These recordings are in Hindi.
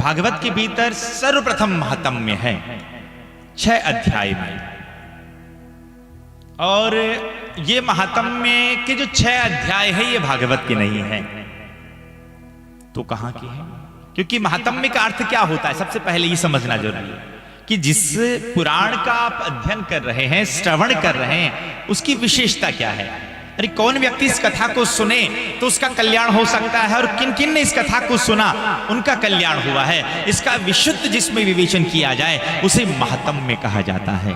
भागवत के भीतर सर्वप्रथम महात्म्य है 6 अध्याय में, और ये महात्म्य के जो 6 अध्याय है ये भागवत के नहीं है, तो कहां की है? क्योंकि महात्म्य का अर्थ क्या होता है, सबसे पहले ये समझना जरूरी है कि जिस पुराण का आप अध्ययन कर रहे हैं, श्रवण कर रहे हैं, उसकी विशेषता क्या है। अरे कौन व्यक्ति इस कथा को सुने तो उसका कल्याण हो सकता है, और किन किन ने इस कथा को सुना उनका कल्याण हुआ है, इसका विशुद्ध जिसमें विवेचन किया जाए उसे महात्म्य कहा जाता है।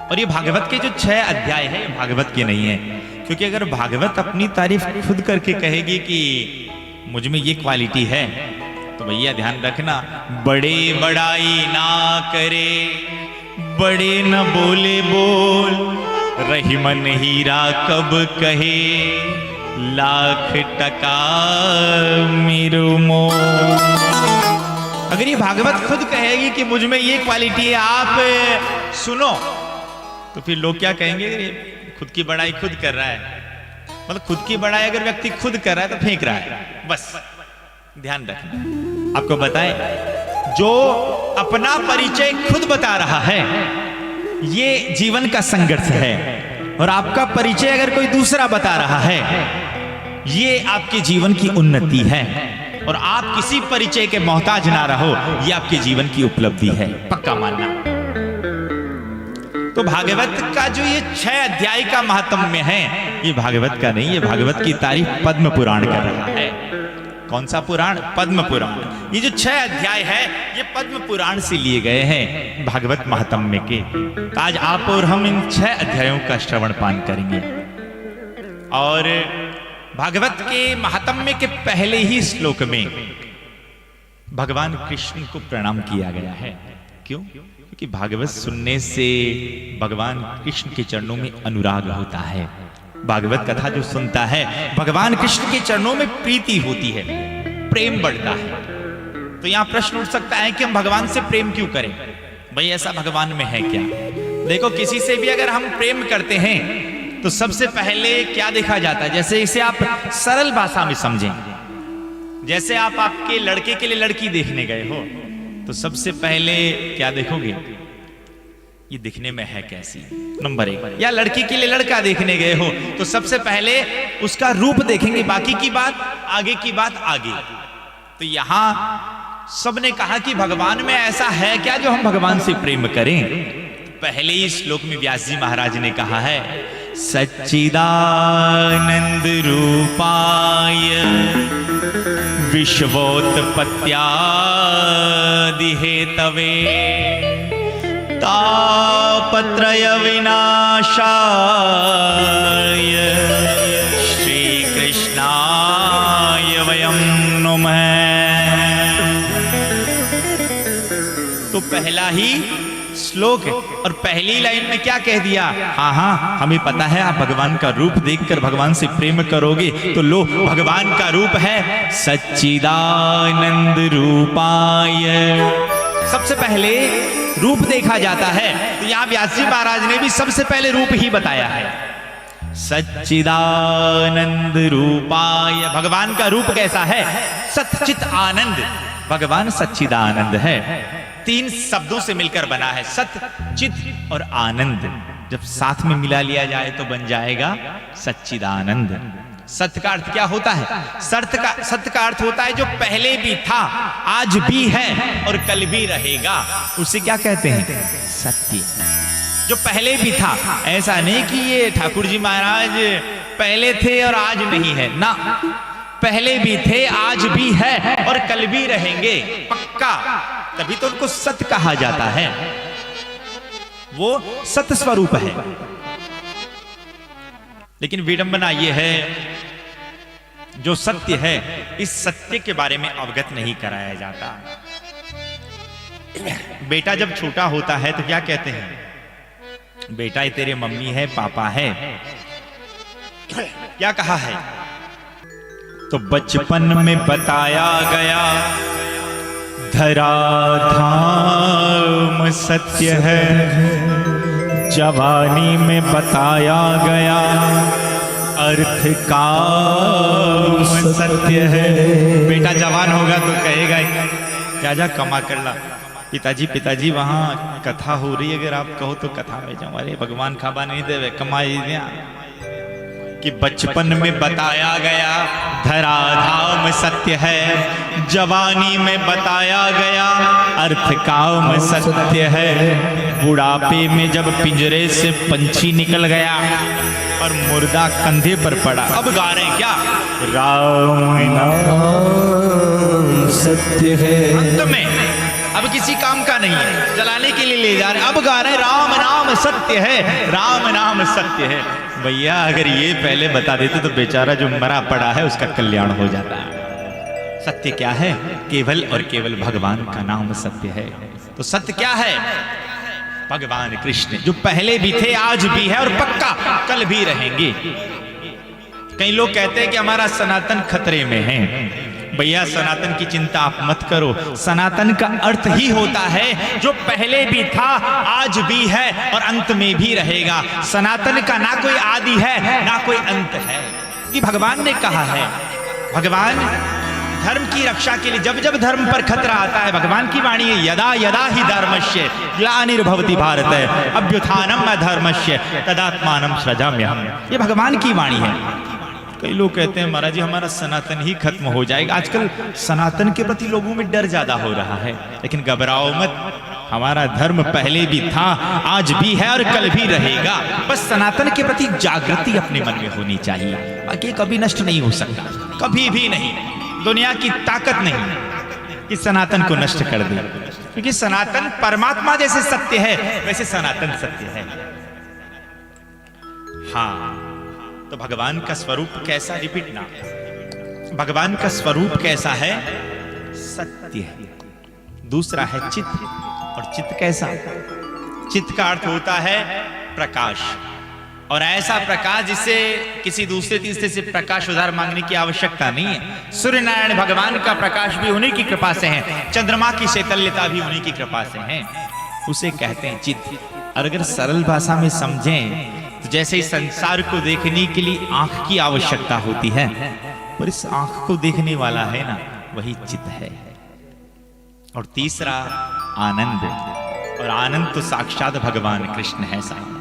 और ये भागवत के जो 6 अध्याय है भागवत के नहीं है, क्योंकि अगर भागवत अपनी तारीफ खुद करके कहेगी कि मुझ में ये क्वालिटी है, तो भैया ध्यान रखना, बड़े बड़ाई ना करे, बड़े न बोले बोल, रही मन हीरा कब कहे, लाख टका मेरो मोल। अगर ये भागवत खुद कहेगी कि मुझ में ये क्वालिटी है, आप सुनो, तो फिर लोग क्या कहेंगे, खुद की बड़ाई खुद कर रहा है। मतलब खुद की बड़ाई अगर व्यक्ति खुद कर रहा है तो फेंक रहा है, बस ध्यान रखना। आपको बताएं, जो अपना परिचय खुद बता रहा है ये जीवन का संघर्ष है, और आपका परिचय अगर कोई दूसरा बता रहा है ये आपके जीवन की उन्नति है, और आप किसी परिचय के मोहताज ना रहो ये आपके जीवन की उपलब्धि है, पक्का मानना। तो भागवत का जो ये 6 अध्याय का महात्म्य है ये भागवत का नहीं, ये भागवत की तारीफ पद्म पुराण कर रहा है। कौन सा पुराण? पद्म पुराण। ये जो 6 अध्याय है ये पद्म पुराण से लिए गए हैं भागवत महात्म्य के। आज आप और हम इन 6 अध्यायों का श्रवण पान करेंगे। और भागवत के महात्म्य के पहले ही श्लोक में भगवान कृष्ण को प्रणाम किया गया है। क्यों? क्योंकि भागवत सुनने से भगवान कृष्ण के चरणों में अनुराग होता है। भागवत कथा जो सुनता है भगवान कृष्ण के चरणों में प्रीति होती है, प्रेम बढ़ता है। तो यहां प्रश्न उठ सकता है कि हम भगवान से प्रेम क्यों करें? भाई ऐसा भगवान में है क्या? देखो, किसी से भी अगर हम प्रेम करते हैं तो सबसे पहले क्या देखा जाता है, जैसे इसे आप सरल भाषा में समझें, जैसे आप आपके लड़के के लिए लड़की देखने गए हो तो सबसे पहले क्या देखोगे, ये दिखने में है कैसी, नंबर 1। या लड़की के लिए लड़का देखने गए हो तो सबसे पहले उसका रूप देखेंगे, बाकी की बात आगे की बात आगे। तो यहां सबने कहा कि भगवान में ऐसा है क्या जो हम भगवान से प्रेम करें। पहले ही श्लोक में व्यास जी महाराज ने कहा है, सच्चिदानंद रूपाय विश्वोत्पत्त्यादि हेतवे तापत्रय विनाशाय श्री कृष्णाय वयं नुमः। तो पहला ही श्लोक और पहली लाइन में क्या कह दिया, हाँ हमें पता है आप भगवान का रूप देखकर भगवान से प्रेम करोगे, तो लो भगवान का रूप है सच्चिदानंद रूपाय। सबसे पहले रूप देखा जाता है, तो यहां व्यास जी महाराज ने भी सबसे पहले रूप ही बताया है, सच्चिदानंद रूपाय। भगवान का रूप कैसा है? सच्चित आनंद। भगवान सच्चिदानंद है, 3 शब्दों से मिलकर बना है, सत्य, चित और आनंद। जब साथ में मिला लिया जाए तो बन जाएगा सच्चिदानंद। सत्य का अर्थ क्या होता है? सत्य का अर्थ होता है जो पहले भी था, आज भी है और कल भी रहेगा, उसे क्या कहते हैं? सत्य। जो पहले भी था, ऐसा नहीं कि ये ठाकुर जी महाराज पहले थे और आज नहीं है ना, पहले भी थे, आज भी है और कल भी रहेंगे, पक्का। तभी तो उनको सत्य कहा जाता है, वो सत्य स्वरूप है। लेकिन विडंबना ये है, जो सत्य है इस सत्य के बारे में अवगत नहीं कराया जाता। बेटा जब छोटा होता है तो क्या कहते हैं? बेटा ये तेरे मम्मी है, पापा है। क्या कहा है? तो बचपन में बताया गया धराधाम सत्य है, जवानी में बताया गया अर्थ काम सत्य है। बेटा जवान होगा तो कहेगा जा जा कमा कर ला। पिताजी वहाँ कथा हो रही है, अगर आप कहो तो कथा में जाऊँ। अरे भगवान खाबा नहीं देवे, कमाई दिया कि बचपन में बताया गया धराधाम सत्य है, जवानी में बताया गया अर्थ काम सत्य है, बुढ़ापे में जब पिंजरे से पंछी निकल गया और मुर्दा कंधे पर पड़ा, अब गा रहे क्या? राम नाम सत्य है। अंत में अब किसी काम का नहीं है, जलाने के लिए ले जा रहे, अब गा रहे राम नाम सत्य है, राम नाम सत्य है। भैया अगर ये पहले बता देते तो बेचारा जो मरा पड़ा है उसका कल्याण हो जाता है। सत्य क्या है? केवल और केवल भगवान का नाम सत्य है। तो सत्य क्या है? भगवान कृष्ण जो पहले भी थे, आज भी है और पक्का कल भी रहेंगे। कई लोग कहते हैं कि हमारा सनातन खतरे में है। भैया सनातन की चिंता आप मत करो। सनातन का अर्थ ही होता है जो पहले भी था, आज भी है और अंत में भी रहेगा। सनातन का ना कोई आदि है ना कोई अंत है, कि भगवान ने कहा है। भगवान धर्म की रक्षा के लिए जब जब धर्म पर खतरा आता है, भगवान की वाणी है, यदा यदा ही धर्मस्य ग्लानिर्भवति भारत अभ्युत्थानम अधर्मस्य तदात्मानं सृजाम्यहम्। ये भगवान की वाणी है। कई लोग कहते हैं महाराज जी हमारा सनातन ही खत्म हो जाएगा। आजकल सनातन के प्रति लोगों में डर ज्यादा हो रहा है, लेकिन घबराओ मत, हमारा धर्म पहले भी था, आज भी है और कल भी रहेगा। बस सनातन के प्रति जागृति अपने मन में होनी चाहिए। बाकी कभी नष्ट नहीं हो सकता, कभी भी नहीं। दुनिया की ताकत नहीं कि सनातन को नष्ट कर दे, क्योंकि सनातन परमात्मा जैसे सत्य है वैसे सनातन सत्य है। हाँ, तो भगवान का स्वरूप कैसा? रिपीट ना, भगवान का स्वरूप कैसा है? सत्य है। दूसरा है चित्त, और चित्त कैसा? चित्त का अर्थ होता है प्रकाश, और ऐसा प्रकाश जिससे किसी दूसरे तीसरे से प्रकाश उधार मांगने की आवश्यकता नहीं है। सूर्य नारायण भगवान का प्रकाश भी उन्हीं की कृपा से है, चंद्रमा की शीतलता भी उन्हीं की कृपा से है। उसे कहते हैं चित्त। और अगर सरल भाषा में समझें तो जैसे ही संसार को देखने के लिए आंख की आवश्यकता होती है, और इस आंख को देखने वाला है ना, वही चित्त है। और तीसरा आनंद, और आनंद तो साक्षात भगवान कृष्ण है साहब।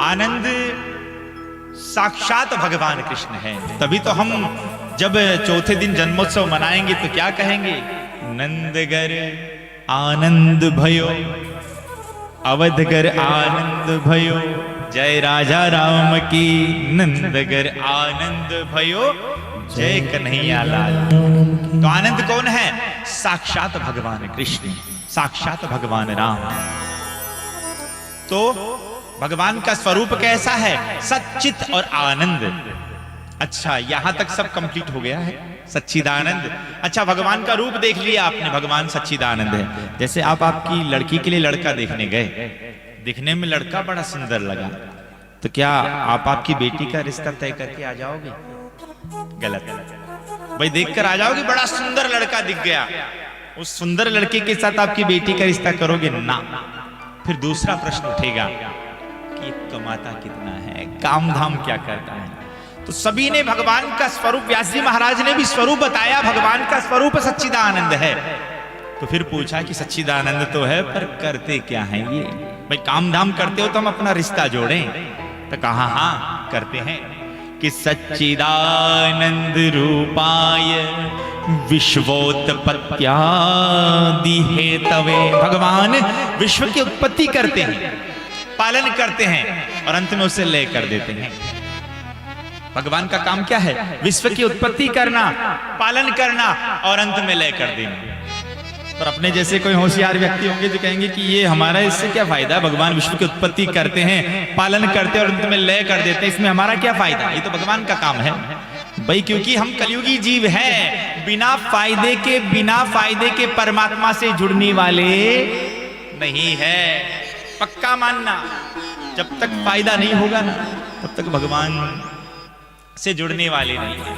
आनंद साक्षात भगवान कृष्ण है। तभी तो हम जब चौथे दिन जन्मोत्सव मनाएंगे तो क्या कहेंगे? नंदगर आनंद भयो, अवधगर आनंद भयो, जय राजा राम की। नंदगर आनंद भयो, जय कन्हैया लाल। तो आनंद कौन है? साक्षात भगवान कृष्ण, साक्षात भगवान राम। तो भगवान का स्वरूप कैसा है? सच्चित और आनंद। अच्छा, यहां तक सब कंप्लीट हो गया है, सच्चिदानंद। अच्छा, भगवान का रूप देख लिया आपने, भगवान सच्चिदानंद है। जैसे आप आपकी लड़की के लिए लड़का देखने गए, दिखने में लड़का बड़ा सुंदर लगा, तो क्या आप आपकी बेटी का रिश्ता तय करके आ जाओगे? गलत। भाई देखकर आ जाओगे, बड़ा सुंदर लड़का दिख गया, उस सुंदर लड़के के साथ आपकी बेटी का रिश्ता करोगे ना। फिर दूसरा प्रश्न उठेगा कि कमाता कितना है, काम धाम क्या करता है। तो सभी ने भगवान का स्वरूप, व्यास जी महाराज ने भी स्वरूप बताया, भगवान का स्वरूप सच्चिदानंद है। तो फिर पूछा कि सच्चिदानंद तो है, पर करते क्या है ये? भाई काम धाम करते हो तो हम अपना रिश्ता जोड़ें। तो कहा हाँ करते हैं कि सच्चिदानंद रूपाय विश्वोत्पत्त्यादि हेतवे। भगवान विश्व की उत्पत्ति करते हैं, पालन करते हैं और अंत में उसे लय कर देते हैं। भगवान का काम क्या है? विश्व की उत्पत्ति करना, पालन करना और अंत में लय कर देना। पर अपने जैसे कोई होशियार व्यक्ति होंगे जो कहेंगे कि ये हमारा इससे क्या फायदा? भगवान विश्व की उत्पत्ति करते हैं, पालन करते हैं और अंत में लय कर देते हैं, इसमें हमारा क्या फायदा? ये तो भगवान का काम है भाई, क्योंकि हम कलयुगी जीव हैं, बिना फायदे के परमात्मा से जुड़ने वाले नहीं है। पक्का मानना, जब तक फायदा नहीं होगा ना तब तक भगवान से जुड़ने वाले नहीं है।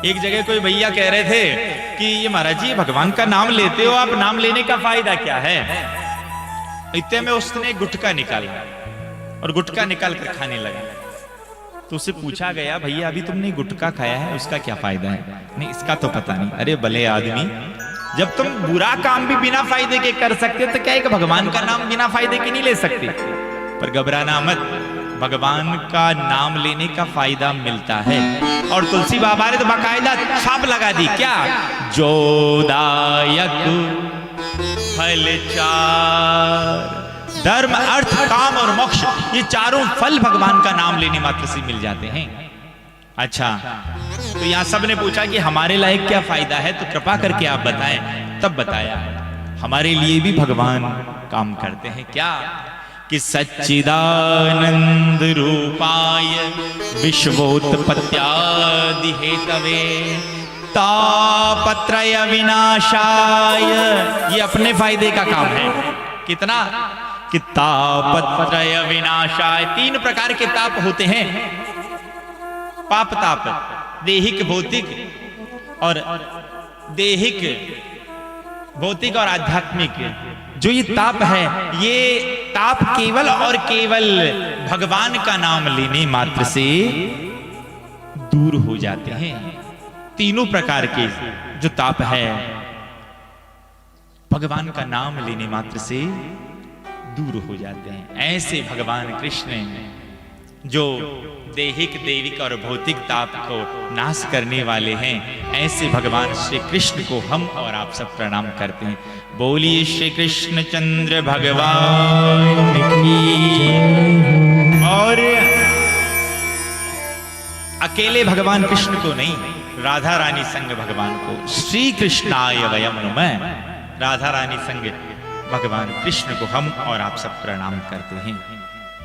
एक जगह कोई भैया कह रहे थे कि ये महाराज जी भगवान का नाम लेते हो आप, नाम लेने का फायदा क्या है? इतने में उसने गुटखा निकाला और गुटखा निकाल कर खाने लगा। तो उससे पूछा गया, भैया अभी तुमने गुटखा खाया है, उसका क्या फायदा है? नहीं इसका तो पता नहीं। अरे भले आदमी, जब तुम बुरा काम भी बिना फायदे के कर सकते तो क्या एक भगवान का नाम बिना फायदे के नहीं ले सकते? पर घबराना मत, भगवान का नाम लेने का फायदा मिलता है। और तुलसी बाबा ने तो बाकायदा छाप लगा दी, क्या? जोदायक फल चार, धर्म अर्थ काम और मोक्ष, ये चारों फल भगवान का नाम लेने मात्र से मिल जाते हैं। अच्छा, तो यहां सबने पूछा कि हमारे लायक क्या फायदा है, तो कृपा करके आप बताएं। तब बताया हमारे लिए भी भगवान काम करते हैं। क्या? कि सच्चिदानंद रूपाय विश्वोत्पत्त्यादि हेतवे तापत्रय विनाशाय, ये अपने फायदे का काम है। कितना? कि तापत्रय विनाशाय, 3 प्रकार के ताप होते हैं। पाप ताप, देहिक भौतिक और देहिक भौतिक और आध्यात्मिक। जो ये ताप है, ये ताप केवल और केवल भगवान का नाम लेने मात्र से दूर हो जाते हैं। तीनों प्रकार के जो ताप है भगवान का नाम लेने मात्र से दूर हो जाते हैं। ऐसे भगवान कृष्ण जो देहिक देविक और भौतिक ताप को नाश करने वाले हैं, ऐसे भगवान श्री कृष्ण को हम और आप सब प्रणाम करते हैं। बोलिए श्री कृष्ण चंद्र भगवान की। और अकेले भगवान कृष्ण को नहीं, राधा रानी संग भगवान को, श्री कृष्णाय वयं नुमः, राधा रानी संग भगवान कृष्ण को हम और आप सब प्रणाम करते हैं।